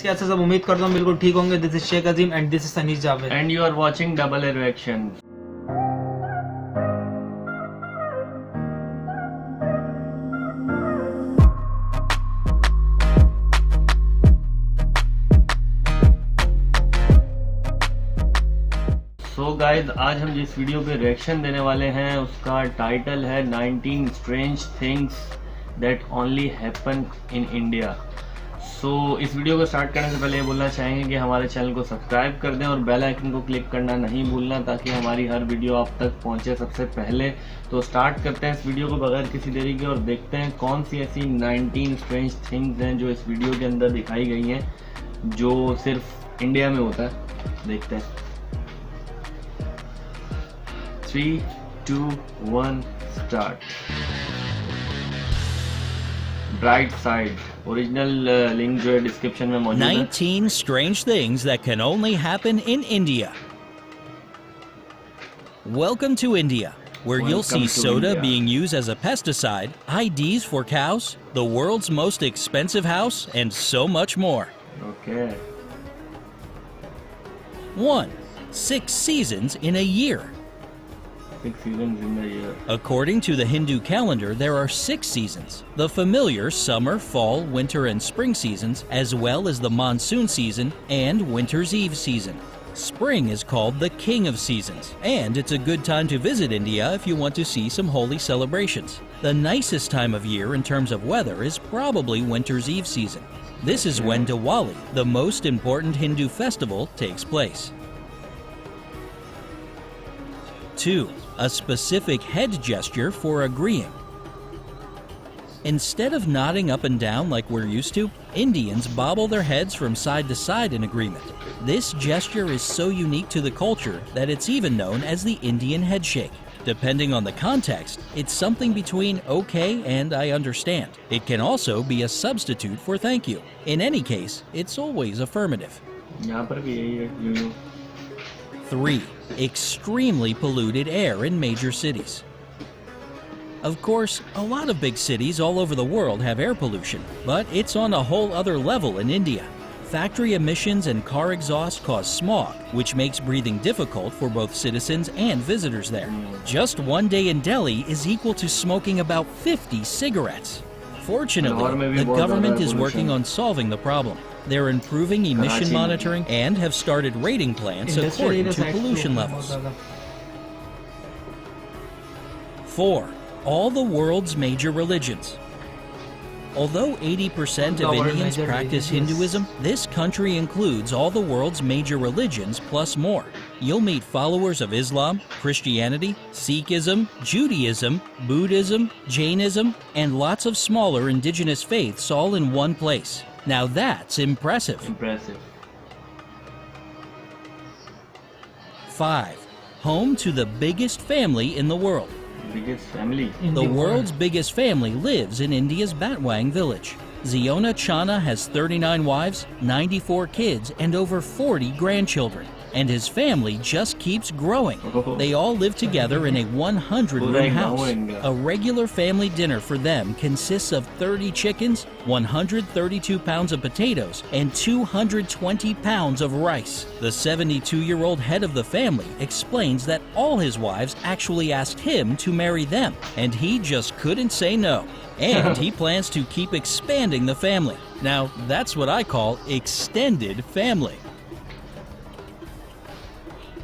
कैसे सब उम्मीद करता हूँ बिल्कुल ठीक होंगे। This is Sheikh Azeem and this is Sunny Javed and you are watching double reaction. So guys, आज हम जिस वीडियो पे रिएक्शन देने वाले हैं उसका टाइटल है 19 strange things that only happen in India. So इस वीडियो को स्टार्ट करने से पहले ये बोलना चाहेंगे कि हमारे चैनल को सब्सक्राइब कर दें और बेल आइकन को क्लिक करना नहीं भूलना, ताकि हमारी हर वीडियो आप तक पहुंचे सबसे पहले। तो स्टार्ट करते हैं इस वीडियो को बगैर किसी देरी के और देखते हैं कौन सी ऐसी 19 स्ट्रेंज थिंग्स हैं जो इस वीडियो के अंदर दिखाई गई हैं जो सिर्फ इंडिया में होता है। देखते हैं। 3, 2, 1 start. Bright side original link जो है डिस्क्रिप्शन में मौजूद है। 19 strange things that can only happen in India. Welcome to India, where you'll see Welcome to soda India. being used as a pesticide, IDs for cows, the world's most expensive house, and so much more. Okay. 1. 6 seasons in a year. 6 seasons in the year. According to the Hindu calendar, there are 6 seasons. The familiar summer, fall, winter, and spring seasons, as well as the monsoon season and winter's eve season. Spring is called the king of seasons, and it's a good time to visit India if you want to see some holy celebrations. The nicest time of year in terms of weather is probably winter's eve season. This is when Diwali, the most important Hindu festival, takes place. 2. A specific head gesture for agreeing. Instead of nodding up and down like we're used to, Indians bobble their heads from side to side in agreement. This gesture is so unique to the culture that it's even known as the Indian head shake. Depending on the context, it's something between okay and I understand. It can also be a substitute for thank you. In any case, it's always affirmative. यहाँ पर भी यही है यूं। 3. Extremely polluted air in major cities. Of course, a lot of big cities all over the world have air pollution, but it's on a whole other level in India. Factory emissions and car exhaust cause smog, which makes breathing difficult for both citizens and visitors there. Just one day in Delhi is equal to smoking about 50 cigarettes. Fortunately, the government is working on solving the problem. They're improving emission monitoring and have started rating plants according to pollution levels. 4. All the world's major religions. Although 80% of Indians practice Hinduism, this country includes all the world's major religions plus more. You'll meet followers of Islam, Christianity, Sikhism, Judaism, Buddhism, Jainism, and lots of smaller indigenous faiths all in one place. Now that's impressive. Impressive. 5. Home to the biggest family in the world. Biggest family. The world's biggest family lives in India's Batwang village. Ziona Chana has 39 wives, 94 kids, and over 40 grandchildren. And his family just keeps growing. They all live together in a 100-room house. A regular family dinner for them consists of 30 chickens, 132 pounds of potatoes, and 220 pounds of rice. The 72-year-old head of the family explains that all his wives actually asked him to marry them, and he just couldn't say no. And he plans to keep expanding the family. Now, that's what I call extended family.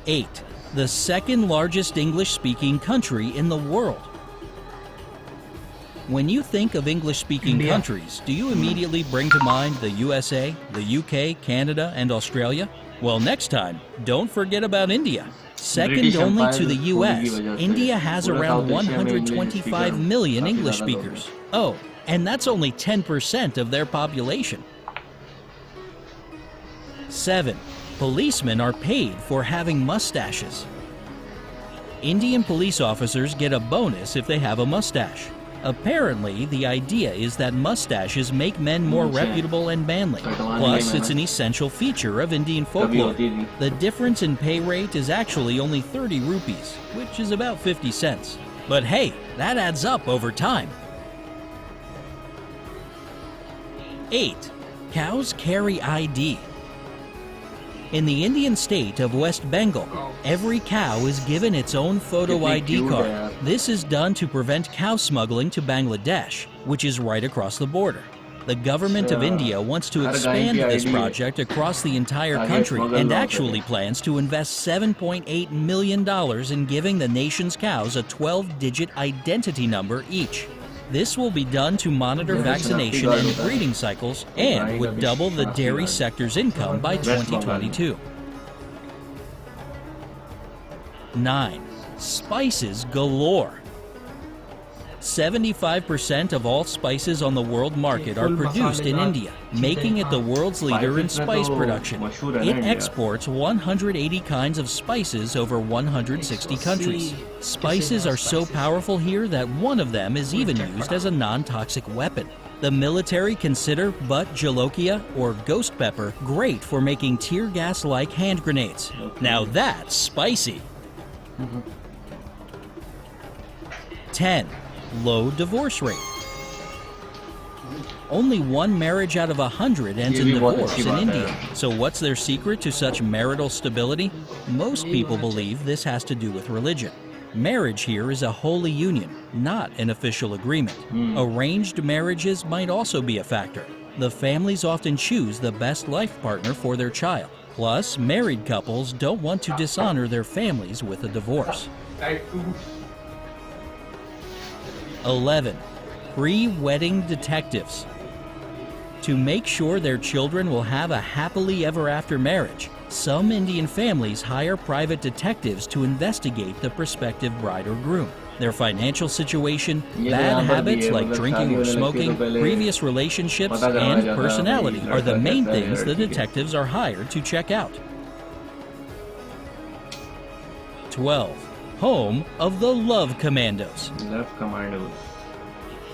8. The second largest English-speaking country in the world. When you think of English-speaking countries, do you immediately bring to mind the USA, the UK, Canada, and Australia? Well, next time, don't forget about India. Second only to the US, India has around 125 million English speakers. Oh, and that's only 10% of their population. 7. Policemen are paid for having mustaches. Indian police officers get a bonus if they have a mustache. Apparently, the idea is that mustaches make men more reputable and manly. Plus, it's an essential feature of Indian folklore. The difference in pay rate is actually only 30 rupees, which is about 50 cents. But hey, that adds up over time. 8. Cows carry ID. In the Indian state of West Bengal, every cow is given its own photo Kitni ID cute card. hai. This is done to prevent cow smuggling to Bangladesh, which is right across the border. The government of India wants to Har expand gaay ki this ID hai. project across the entire Taaki country smuggle and na ho actually sake. plans to invest $7.8 million in giving the nation's cows a 12-digit identity number each. This will be done to monitor vaccination and breeding cycles and would double the dairy sector's income by 2022. 9. Spices galore. 75% of all spices on the world market are produced in India, making it the world's leader in spice production. It exports 180 kinds of spices over 160 countries. Spices are so powerful here that one of them is even used as a non-toxic weapon. The military consider butt jolokia, or ghost pepper, great for making tear gas-like hand grenades. Now that's spicy. 10. Low divorce rate. Only one marriage out of 100 ends in divorce in India. So what's their secret to such marital stability? Most people believe this has to do with religion. Marriage here is a holy union, not an official agreement. Arranged marriages might also be a factor. The families often choose the best life partner for their child. Plus, married couples don't want to dishonor their families with a divorce. 11. Pre-wedding detectives. To make sure their children will have a happily ever after marriage, some Indian families hire private detectives to investigate the prospective bride or groom. Their financial situation, bad habits like drinking or smoking, previous relationships, and personality are the main things the detectives are hired to check out. 12. Home of the Love Commandos. Love Commandos.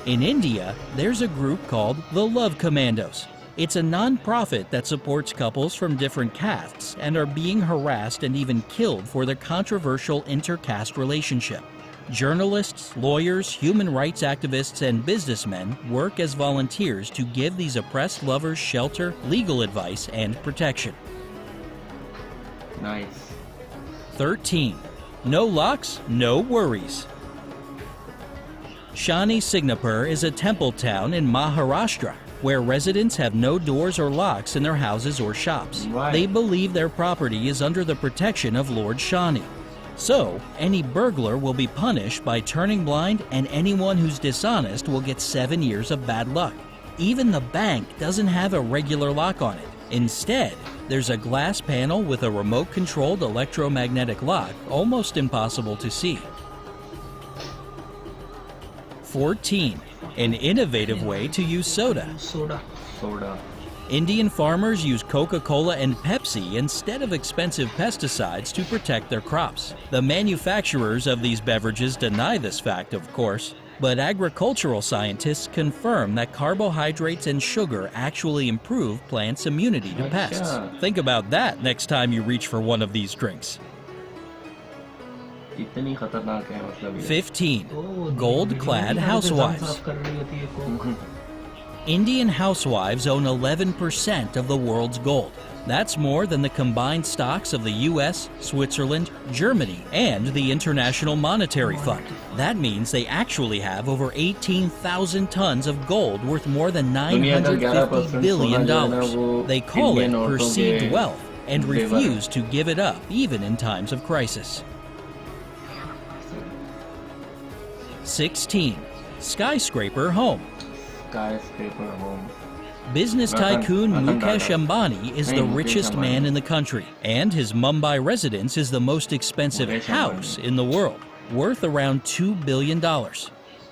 In India, there's a group called the Love Commandos. It's a non-profit that supports couples from different castes and are being harassed and even killed for their controversial inter-caste relationship. Journalists, lawyers, human rights activists, and businessmen work as volunteers to give these oppressed lovers shelter, legal advice, and protection. Nice. 13. No locks, no worries. Shani Signapur is a temple town in Maharashtra where residents have no doors or locks in their houses or shops. Right. They believe their property is under the protection of Lord Shani. So, any burglar will be punished by turning blind, and anyone who's dishonest will get 7 years of bad luck. Even the bank doesn't have a regular lock on it. Instead, there's a glass panel with a remote-controlled electromagnetic lock, almost impossible to see. 14. An innovative way to use soda. Soda. Indian farmers use Coca-Cola and Pepsi instead of expensive pesticides to protect their crops. The manufacturers of these beverages deny this fact, of course, but agricultural scientists confirm that carbohydrates and sugar actually improve plants' immunity to pests. Think about that next time you reach for one of these drinks. इतनी खतरनाक है मतलब ये. 15. Gold-clad housewives. Indian housewives own 11% of the world's gold. That's more than the combined stocks of the US, Switzerland, Germany, and the International Monetary Fund. That means they actually have over 18,000 tons of gold worth more than $950 billion. They call it perceived wealth and refuse to give it up even in times of crisis. 16. Skyscraper home. Skyscraper home. Business tycoon Mukesh Ambani is the richest man in the country, and his Mumbai residence is the most expensive house in the world, worth around $2 billion.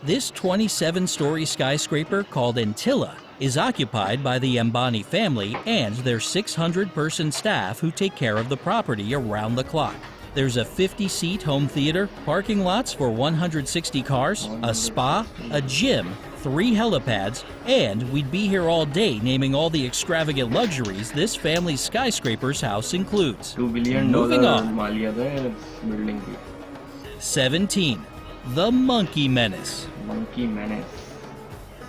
This 27-story skyscraper called Antilla is occupied by the Ambani family and their 600-person staff who take care of the property around the clock. There's a 50-seat home theater, parking lots for 160 cars, a spa, a gym, 3 helipads, and we'd be here all day naming all the extravagant luxuries this family's skyscraper's house includes. $2 billion Moving on. building की. 17. The Monkey Menace. Monkey Menace.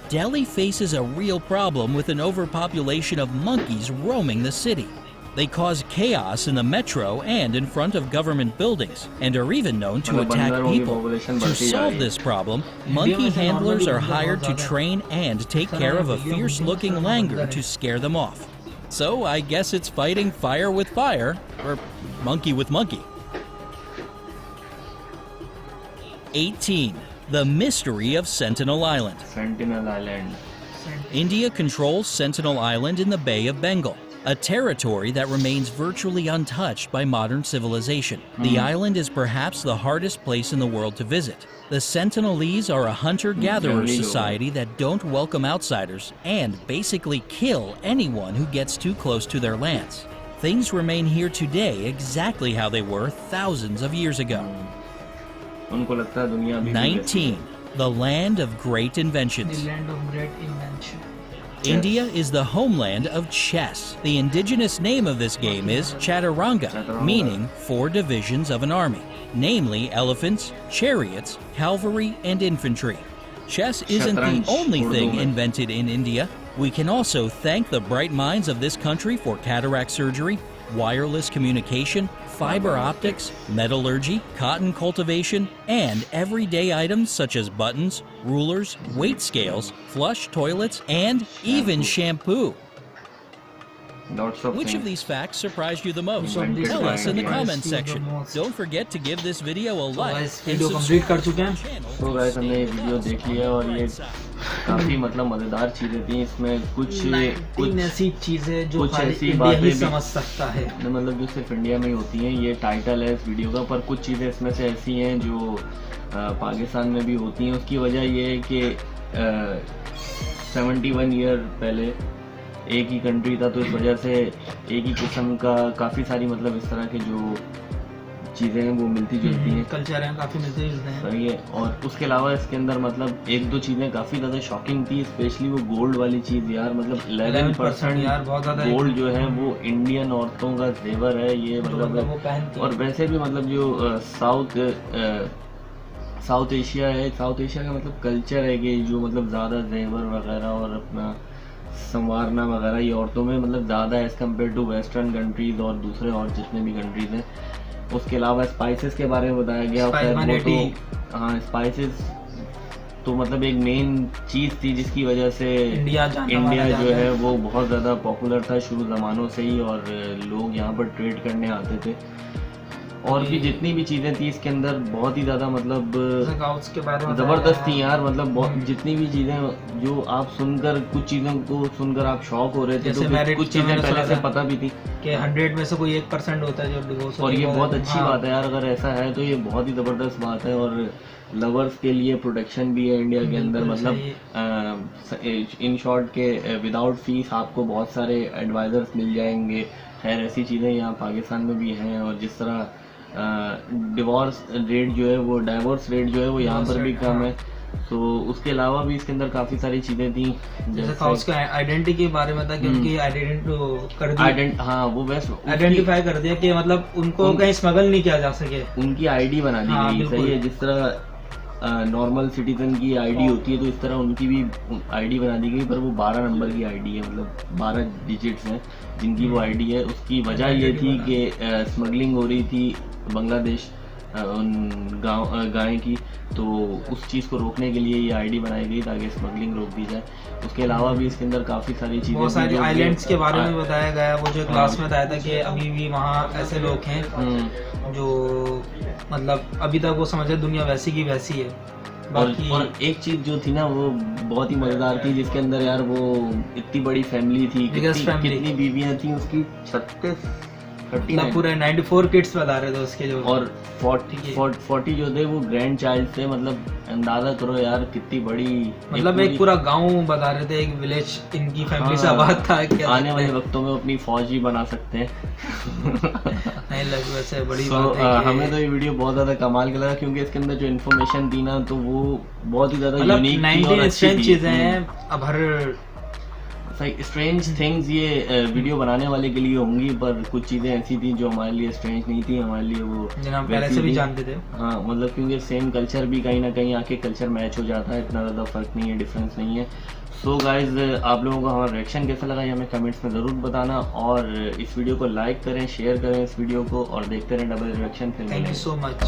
Delhi faces a real problem with an overpopulation of monkeys roaming the city. They cause chaos in the metro and in front of government buildings, and are even known to attack people. To solve this problem, monkey handlers are hired to train and take care of a fierce-looking langur to scare them off. So I guess it's fighting fire with fire, or monkey with monkey. 18. The mystery of Sentinel Island. Sentinel Island. India controls Sentinel Island in the Bay of Bengal, a territory that remains virtually untouched by modern civilization. The island is perhaps the hardest place in the world to visit. The Sentinelese are a hunter-gatherer society that don't welcome outsiders and basically kill anyone who gets too close to their lands. Things remain here today exactly how they were thousands of years ago. 19. The land of great inventions. The land of great invention. India is the homeland of chess. The indigenous name of this game is Chaturanga, meaning 4 divisions of an army, namely elephants, chariots, cavalry, and infantry. Chess isn't the only thing invented in India. We can also thank the bright minds of this country for cataract surgery, wireless communication, fiber optics, metallurgy, cotton cultivation, and everyday items such as buttons, rulers, weight scales, flush toilets, and even shampoo. Which of these facts surprised you the most? Tell us in the comments section. Don't forget to give this video a like and subscribe to the channel. तो guys हमने ये video देख लिया और ये काफी मतलब मजेदार चीजें थी इसमें कुछ ऐसी चीजें जो ऐसी इंडिया ही समझ सकता है मतलब जो सिर्फ इंडिया में ही होती हैं। ये टाइटल है इस वीडियो का, पर कुछ चीजें इसमें से ऐसी हैं जो पाकिस्तान में भी होती हैं। उसकी वजह ये है कि 71 ईयर पहले एक ही कंट्री था, तो इस वजह से एक ही किस्म का काफ़ी सारी मतलब इस तरह के जो चीज़ें हैं वो मिलती जुलती हैं, कल्चर हैं काफ़ी मिलते जुलते हैं। सही है। और उसके अलावा इसके अंदर मतलब 1-2 चीज़ें काफ़ी ज़्यादा शॉकिंग थी, स्पेशली वो गोल्ड वाली चीज़ यार, मतलब 11% यार बहुत ज़्यादा गोल्ड जो है वो इंडियन औरतों का जेवर है ये, मतलब और वैसे भी मतलब जो साउथ एशिया है, साउथ एशिया का मतलब कल्चर है कि जो मतलब ज़्यादा जेवर वगैरह और अपना संवारना वगैरह ये औरतों में मतलब ज़्यादा as compared to western countries और दूसरे और जितने भी कंट्रीज़ हैं। उसके अलावा स्पाइसेस के बारे में बताया गया, तो हाँ स्पाइसेस तो मतलब एक मेन चीज़ थी जिसकी वजह से इंडिया जो है वो बहुत ज़्यादा पॉपुलर था शुरू ज़मानों से ही, और लोग यहाँ पर ट्रेड करने आते थे। और भी जितनी भी चीज़ें थी इसके अंदर बहुत ही ज़्यादा मतलब ज़बरदस्त थी यार, मतलब जितनी भी चीज़ें जो आप सुनकर कुछ चीज़ों को सुनकर आप शॉक हो रहे थे, तो कुछ चीज़ें पहले से पता भी थी कि 100 में से कोई 1% होता है जो डिवोर्स। और ये बहुत अच्छी बात है यार, अगर ऐसा है तो ये बहुत ही ज़बरदस्त बात है। और लवर्स के लिए प्रोटेक्शन भी है इंडिया के अंदर, मतलब इन शॉर्ट के विदाउट फीस आपको बहुत सारे एडवाइज़र्स मिल जाएंगे। खैर ऐसी चीज़ें यहाँ पाकिस्तान में भी हैं, और जिस तरह डाइवोर्स रेट जो है वो यहाँ पर भी कम है। तो उसके अलावा भी इसके अंदर काफ़ी सारी चीज़ें थी, जैसे उसका आइडेंटिटी के बारे में था कि उनकी आइडेंटिफाई कर दिया कि मतलब उनको कहीं स्मगल नहीं किया जा सके, उनकी आईडी बना दी गई। सही है, जिस तरह नॉर्मल सिटीजन की आईडी होती है तो इस तरह उनकी भी आईडी बना दी गई, पर वो 12 नंबर की आईडी है, मतलब 12 डिजिट्स हैं जिनकी वो आईडी है। उसकी वजह ये थी कि स्मगलिंग हो रही थी बांग्लादेश गाय की, तो उस चीज़ को रोकने के लिए ये आईडी बनाई गई ताकि स्मगलिंग रोक दी जाए। उसके अलावा भी इसके अंदर काफ़ी सारी चीज़ें, बहुत सारे आइलैंड्स के बारे में बताया गया। वो जो क्लास में बताया था कि अभी भी वहाँ ऐसे लोग हैं जो मतलब अभी तक वो समझे दुनिया वैसी की वैसी है। और एक चीज़ जो थी ना वो बहुत ही मज़ेदार थी, जिसके अंदर यार वो इतनी बड़ी फैमिली थी, कितनी बीवियाँ थी उसकी, 39 पूरे 94 किड्स बता रहे थे उसके जो, और 40 जो थे वो ग्रैंड चाइल्ड थे। मतलब अंदाजा करो यार कितनी बड़ी, मतलब एक पूरा गांव बता रहे थे, एक विलेज इनकी फैमिली से आबाद था। आने वाले वक्तों में अपनी फौज भी बना सकते हैं। नहीं लग वैसे बड़ी बात है। हमें तो ये वीडियो बहुत ज़्यादा कमाल का लगा, क्योंकि इसके अंदर जो इन्फॉर्मेशन थी ना तो वो बहुत ही ज़्यादा यूनिक चीज़ें हैं। अब हर स्ट्रेंज थिंग्स ये वीडियो बनाने वाले के लिए होंगी, पर कुछ चीज़ें ऐसी थी जो हमारे लिए स्ट्रेंज नहीं थी, हमारे लिए वो हम पहले से भी जानते थे। हाँ, मतलब क्योंकि सेम कल्चर भी कहीं ना कहीं आके कल्चर मैच हो जाता है, इतना ज़्यादा फर्क नहीं है, डिफरेंस नहीं है। सो गाइज, आप लोगों को हमारा रिएक्शन कैसा लगा ये हमें कमेंट्स में ज़रूर बताना, और इस वीडियो को लाइक करें, शेयर करें इस वीडियो को, और देखते रहें double reaction. Thank you so much.